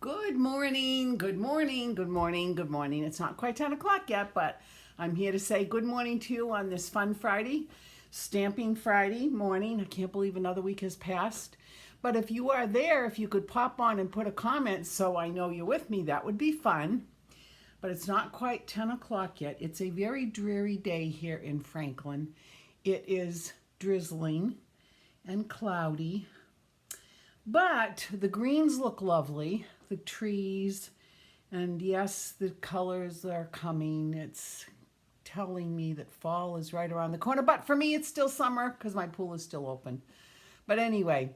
Good morning, good morning, good morning, good morning. It's not quite 10 o'clock yet, but I'm here to say good morning to you on this fun Friday, Stamping Friday morning. I can't believe another week has passed. But if you are there, if you could pop on and put a comment so I know you're with me, that would be fun. But it's not quite 10 o'clock yet. It's a very dreary day here in Franklin. It is drizzling and cloudy. But the greens look lovely, the trees, and yes, the colors are coming. It's telling me that fall is right around the corner, but for me it's still summer because my pool is still open. But anyway,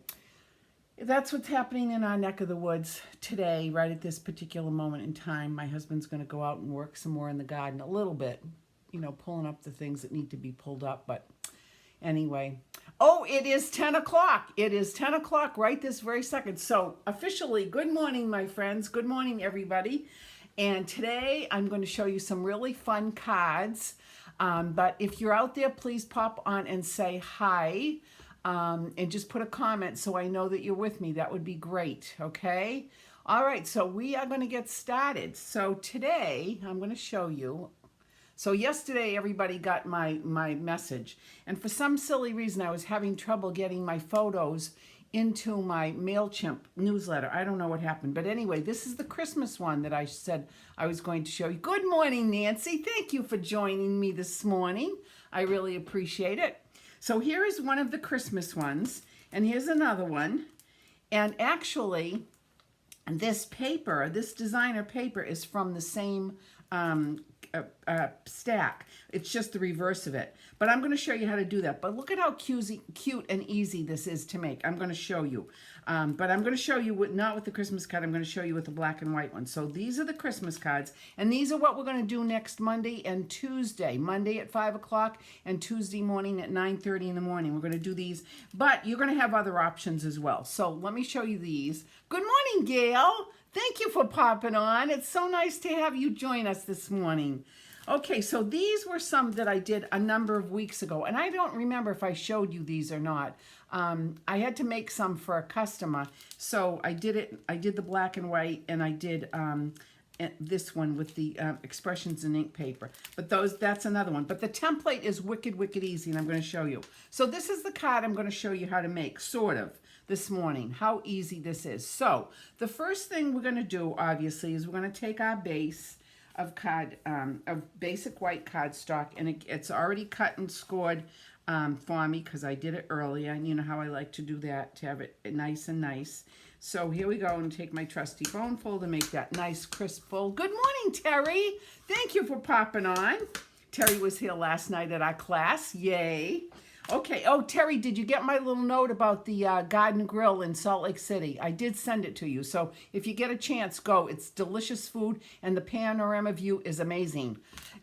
that's what's happening in our neck of the woods today, right at this particular moment in time. My husband's going to go out and work some more in the garden a little bit, pulling up the things that need to be pulled up, but anyway. Oh, it is 10 o'clock. It is 10 o'clock right this very second. So officially, good morning, my friends. Good morning, everybody. And today I'm going to show you some really fun cards. But if you're out there, please pop on and say hi. And just put a comment so I know that you're with me. That would be great, okay? All right, so we are going to get started. So today I'm going to show you. So yesterday, everybody got my message. And for some silly reason, I was having trouble getting my photos into my MailChimp newsletter. I don't know what happened. But anyway, this is the Christmas one that I said I was going to show you. Good morning, Nancy. Thank you for joining me this morning. I really appreciate it. So here is one of the Christmas ones. And here's another one. And actually, this paper, this designer paper, is from the same stack. It's just the reverse of it. But I'm going to show you how to do that. But look at how cute and easy this is to make. I'm going to show you. But I'm going to show you, not with the Christmas card, I'm going to show you with the black and white one. So these are the Christmas cards. And these are what we're going to do next Monday and Tuesday. Monday at 5 o'clock and Tuesday morning at 9:30 in the morning. We're going to do these. But you're going to have other options as well. So let me show you these. Good morning, Gail. Thank you for popping on. It's so nice to have you join us this morning. Okay, so these were some that I did a number of weeks ago, and I don't remember if I showed you these or not. I had to make some for a customer, so I did it. I did the black and white, and I did this one with the expressions in ink paper. But that's another one. But the template is wicked, wicked easy, and I'm going to show you. So this is the card I'm going to show you how to make, sort of, this morning, how easy this is. So the first thing we're going to do, obviously, is we're going to take our base of basic white cardstock, and it's already cut and scored for me because I did it earlier, and you know how I like to do that, to have it nice and nice. So here we go, and take my trusty bone fold and make that nice crisp fold. Good morning, Terry. Thank you for popping on. Terry was here last night at our class. Yay. Okay. Oh, Terry, did you get my little note about the Garden Grill in Salt Lake City? I did send it to you. So if you get a chance, go. It's delicious food, and the panorama view is amazing.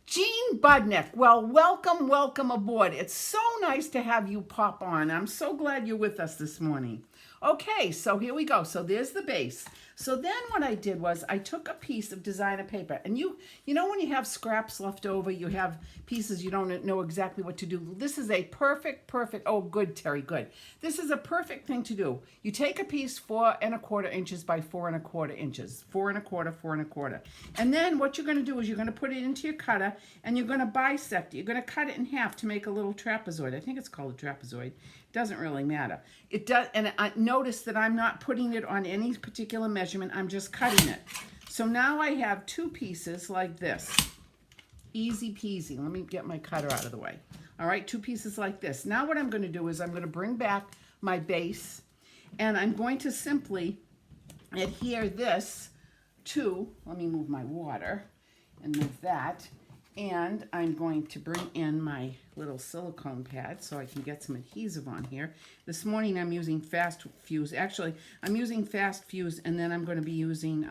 Jean Budnick, well, welcome, welcome aboard. It's so nice to have you pop on. I'm so glad you're with us this morning. Okay, so here we go. So there's the base. So then what I did was I took a piece of designer paper, and you know when you have scraps left over, you have pieces you don't know exactly what to do. This is a perfect, oh, good, Terry, good. This is a perfect thing to do. You take a piece 4 1/4 inches by 4 1/4 inches, 4 1/4, 4 1/4. And then what you're going to do is you're going to put it into your cutter, and you're going to bisect it. You're going to cut it in half to make a little trapezoid. I think it's called a trapezoid. Doesn't really matter. It does, and notice that I'm not putting it on any particular measurement. I'm just cutting it. So now I have 2 pieces like this. Easy peasy. Let me get my cutter out of the way. All right, 2 pieces like this. Now what I'm going to do is I'm going to bring back my base, and I'm going to simply adhere this to, let me move my water and move that. And I'm going to bring in my little silicone pad so I can get some adhesive on here. This morning I'm using Fast Fuse. Actually, I'm using Fast Fuse, and then I'm going to be using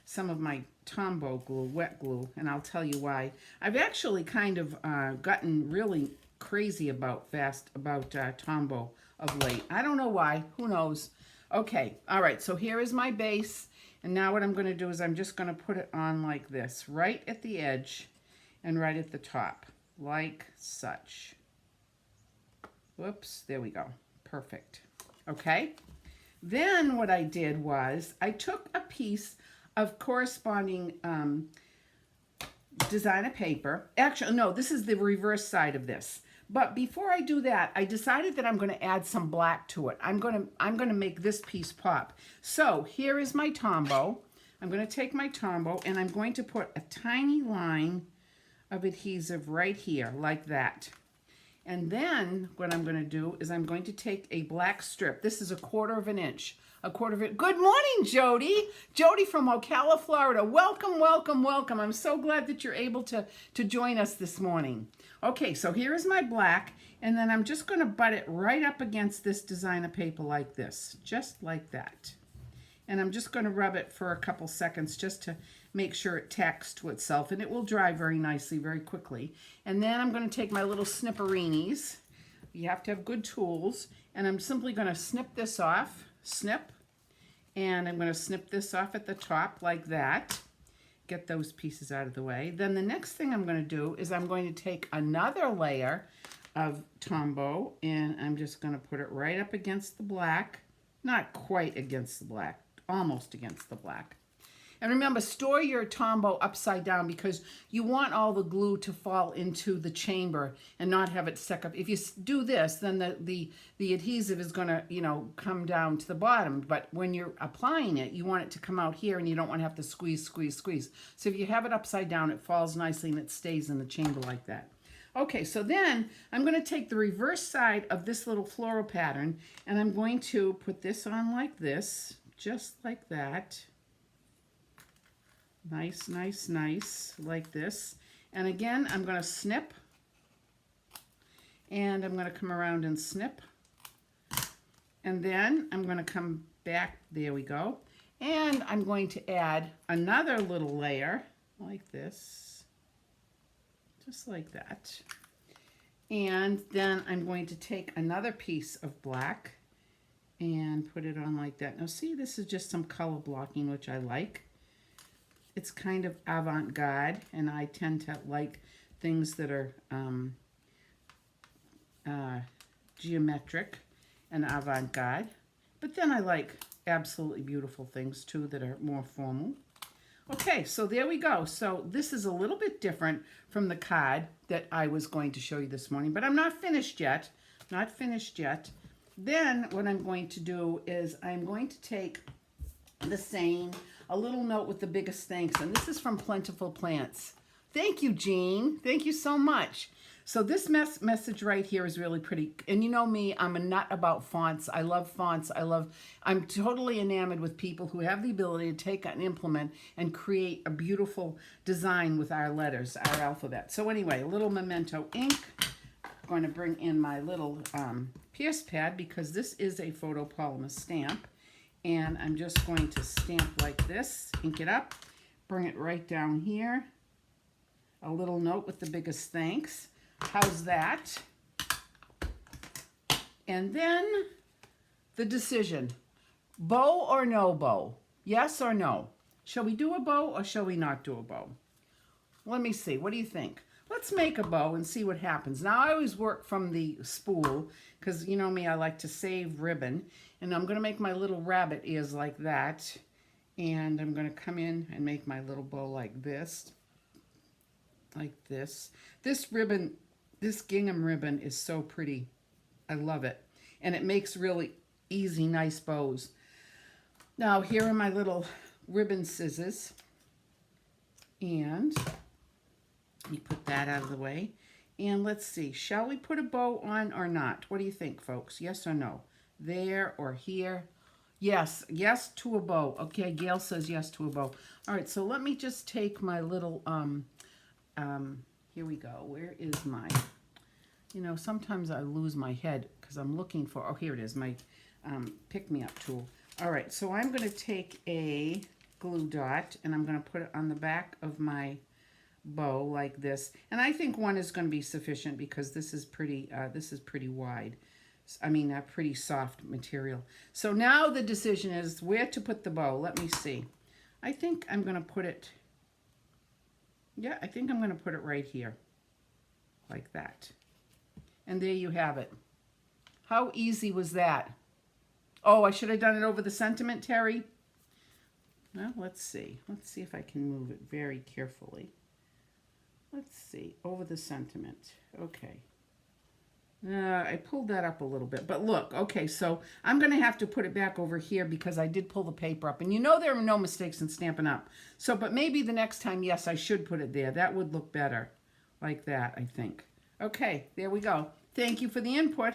some of my Tombow glue, wet glue, and I'll tell you why. I've actually kind of gotten really crazy about Tombow of late. I don't know why. Who knows? Okay. All right. So here is my base, and now what I'm going to do is I'm just going to put it on like this, right at the edge. And right at the top, like such. Whoops, there we go. Perfect. Okay. Then what I did was I took a piece of corresponding designer paper. Actually, no, this is the reverse side of this. But before I do that, I decided that I'm going to add some black to it. I'm going to make this piece pop. So here is my Tombow. I'm going to take my Tombow and I'm going to put a tiny line of adhesive right here, like that. And then what I'm going to do is I'm going to take a black strip. This is 1/4 of an inch. Good morning, Jody. Jody from Ocala, Florida. Welcome, welcome, welcome. I'm so glad that you're able to join us this morning. Okay, so here is my black, and then I'm just going to butt it right up against this designer paper like this, just like that. And I'm just going to rub it for a couple seconds just to make sure it tacks to itself, and it will dry very nicely, very quickly. And then I'm going to take my little snipperinis. You have to have good tools, and I'm simply going to snip this off, snip, and I'm going to snip this off at the top like that. Get those pieces out of the way. Then the next thing I'm going to do is I'm going to take another layer of Tombow, and I'm just going to put it right up against the black. Not quite against the black, almost against the black. And remember, store your Tombow upside down because you want all the glue to fall into the chamber and not have it stuck up. If you do this, then the adhesive is going to, you know, come down to the bottom. But when you're applying it, you want it to come out here and you don't want to have to squeeze, squeeze, squeeze. So if you have it upside down, it falls nicely and it stays in the chamber like that. Okay, so then I'm going to take the reverse side of this little floral pattern and I'm going to put this on like this, just like that. Nice, nice, nice, like this. And again, I'm going to snip. And I'm going to come around and snip. And then I'm going to come back, there we go. And I'm going to add another little layer, like this. Just like that. And then I'm going to take another piece of black and put it on like that. Now see, this is just some color blocking, which I like. It's kind of avant-garde, and I tend to like things that are geometric and avant-garde. But then I like absolutely beautiful things too that are more formal. Okay, so there we go. So this is a little bit different from the card that I was going to show you this morning, but I'm not finished yet. Not finished yet. Then what I'm going to do is I'm going to take the same, a little note with the biggest thanks, and this is from Plentiful Plants. Thank you, Jean. Thank you so much. So this message right here is really pretty. And you know me, I'm a nut about fonts. I love fonts. I'm totally enamored with people who have the ability to take an implement and create a beautiful design with our letters, our alphabet. So anyway, a little Memento ink. I'm going to bring in my little Pierce pad because this is a photopolymer stamp. And I'm just going to stamp like this, ink it up, bring it right down here. A little note with the biggest thanks. How's that? And then the decision. Bow or no bow? Yes or no? Shall we do a bow or shall we not do a bow? Let me see. What do you think? Let's make a bow and see what happens. Now, I always work from the spool because, you know me, I like to save ribbon. And I'm going to make my little rabbit ears like that. And I'm going to come in and make my little bow like this. Like this. This ribbon, this gingham ribbon is so pretty. I love it. And it makes really easy, nice bows. Now, here are my little ribbon scissors. And you put that out of the way. And let's see, shall we put a bow on or not? What do you think, folks? Yes or no? There or here? Yes, yes to a bow. Okay, Gail says yes to a bow. All right, so let me just take my little, here we go. Where is my, you know, sometimes I lose my head because I'm looking for, oh, here it is, my pick-me-up tool. All right, so I'm going to take a glue dot and I'm going to put it on the back of my bow like this. And I think one is going to be sufficient because this is pretty wide. I mean, a pretty soft material. So now the decision is where to put the bow. Let me see. I think I'm going to put it, yeah, I think I'm going to put it right here, like that. And there you have it. How easy was that? Oh, I should have done it over the sentiment, Terry. Well, let's see. Let's see if I can move it very carefully. Let's see. Over the sentiment. Okay. I pulled that up a little bit. But look, okay, so I'm going to have to put it back over here because I did pull the paper up. And you know there are no mistakes in Stampin' Up. So, but maybe the next time, yes, I should put it there. That would look better. Like that, I think. Okay, there we go. Thank you for the input.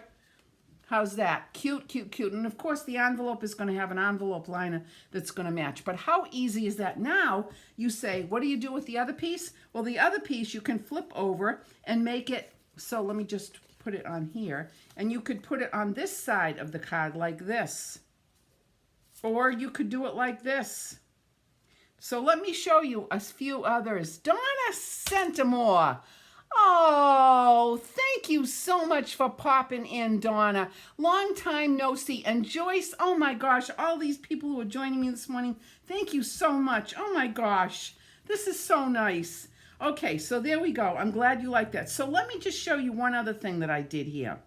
How's that? Cute, cute, cute. And of course, the envelope is going to have an envelope liner that's going to match. But how easy is that? Now, you say, what do you do with the other piece? Well, the other piece you can flip over and make it, so let me just put it on here. And you could put it on this side of the card like this. Or you could do it like this. So let me show you a few others. Donna Centimore. Oh, thank you so much for popping in, Donna. Long time no see. And Joyce, oh my gosh, all these people who are joining me this morning, thank you so much. Oh my gosh, this is so nice. Okay, so there we go. I'm glad you like that. So let me just show you one other thing that I did here,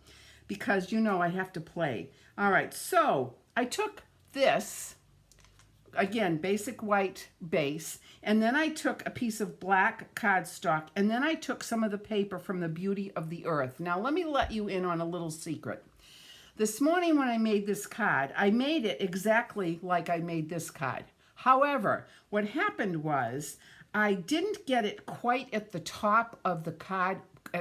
because you know I have to play. All right, so I took this, again, basic white base, and then I took a piece of black cardstock, and then I took some of the paper from the Beauty of the Earth. Now, let me let you in on a little secret. This morning when I made this card, I made it exactly like I made this card. However, what happened was I didn't get it quite at the top of the card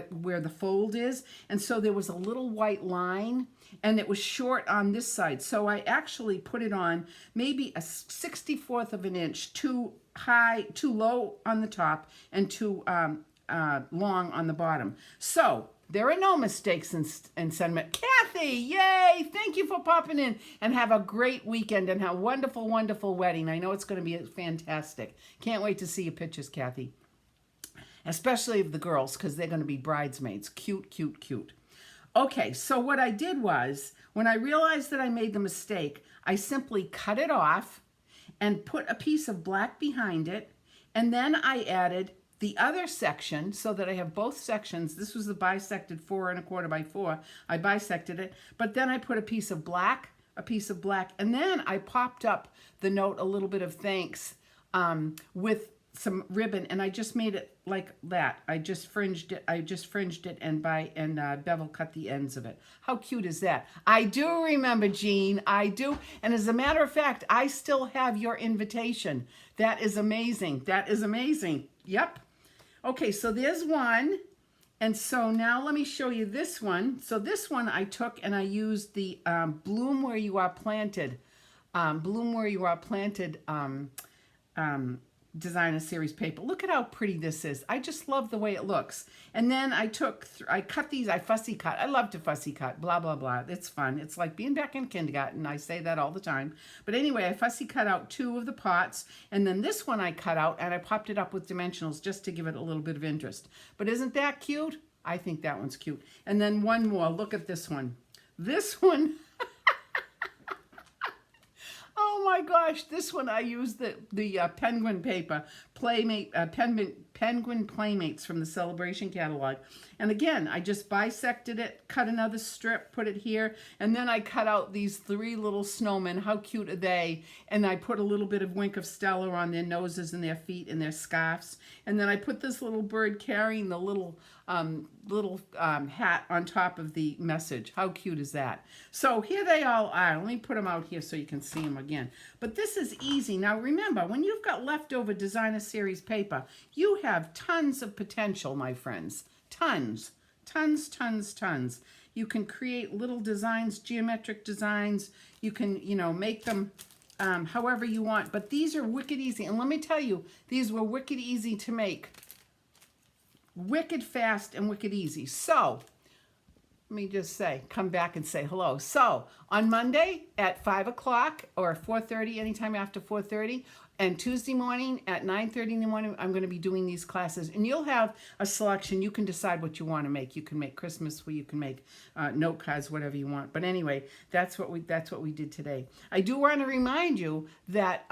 where the fold is, and so there was a little white line, and it was short on this side. So I actually put it on maybe a 64th of an inch, too high, too low on the top, and too long on the bottom. So there are no mistakes in sentiment. Kathy, yay! Thank you for popping in, and have a great weekend and have a wonderful, wonderful wedding. I know it's going to be fantastic. Can't wait to see your pictures, Kathy. Especially of the girls, because they're going to be bridesmaids. Cute, cute, cute. Okay, so what I did was, when I realized that I made the mistake, I simply cut it off and put a piece of black behind it, and then I added the other section so that I have both sections. This was the bisected 4 1/4 by 4. I bisected it, but then I put a piece of black, and then I popped up the note, a little bit of thanks, with some ribbon, and I just made it like that. I just fringed it and bevel cut the ends of it. How cute is that? I do remember, Jean. I do. And as a matter of fact, I still have your invitation. That is amazing. That is amazing. Yep. Okay, so there's one. And so now let me show you this one. So this one I took and I used the Bloom Where You Are Planted. Bloom Where You Are Planted Designer Series paper. Look at how pretty this is. I just love the way it looks. And then I cut these, I fussy cut. I love to fussy cut, blah, blah, blah. It's fun. It's like being back in kindergarten. I say that all the time. But anyway, I fussy cut out 2 of the pots. And then this one I cut out and I popped it up with dimensionals just to give it a little bit of interest. But isn't that cute? I think that one's cute. And then one more. Look at this one. This one... Oh my gosh, this one I used the penguin paper, Penguin Playmates from the Celebration catalog. And again, I just bisected it, cut another strip, put it here, and then I cut out these 3 little snowmen. How cute are they? And I put a little bit of Wink of Stella on their noses and their feet and their scarves. And then I put this little bird carrying the little hat on top of the message. How cute is that? So here they all are. Let me put them out here so you can see them again. But this is easy. Now remember, when you've got leftover Designer Series paper, you have tons of potential, my friends. Tons, tons, tons, tons. You can create little designs, geometric designs. You can, make them however you want. But these are wicked easy. And let me tell you, these were wicked easy to make. Wicked fast and wicked easy. So, let me just say, come back and say hello. So, on Monday at 5 o'clock or 4:30, anytime after 4:30, and Tuesday morning at 9:30 in the morning, I'm going to be doing these classes. And you'll have a selection. You can decide what you want to make. You can make Christmas, or you can make note cards, whatever you want. But anyway, that's what we did today. I do want to remind you that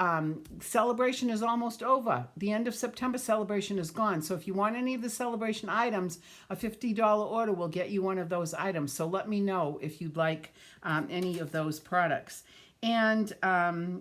celebration is almost over. The end of September celebration is gone. So if you want any of the celebration items, a $50 order will get you one of those items. So let me know if you'd like any of those products. And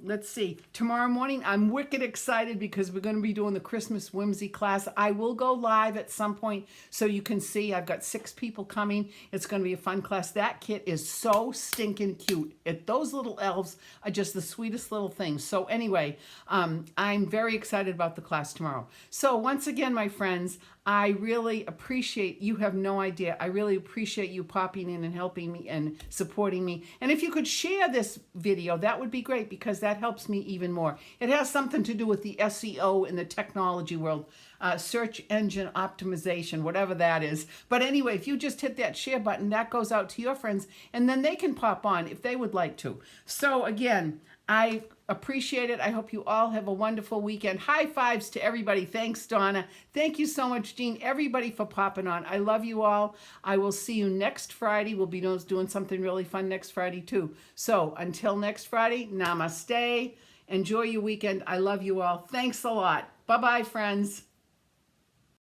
let's see, tomorrow morning, I'm wicked excited because we're going to be doing the Christmas Whimsy class. I will go live at some point so you can see. I've got 6 people coming. It's going to be a fun class. That kit is so stinking cute. Those little elves are just the sweetest little things. So anyway, I'm very excited about the class tomorrow. So once again, my friends, I really appreciate, you have no idea, I really appreciate you popping in and helping me and supporting me. And if you could share this video, that would be great because that helps me even more. It has something to do with the SEO in the technology world, search engine optimization, whatever that is. But anyway, if you just hit that share button, that goes out to your friends and then they can pop on if they would like to. So again, I appreciate it. I hope you all have a wonderful weekend. High fives to everybody. Thanks, Donna. Thank you so much, Jean. Everybody for popping on. I love you all. I will see you next Friday. We'll be doing something really fun next Friday too. So until next Friday, namaste. Enjoy your weekend. I love you all. Thanks a lot. Bye-bye, friends.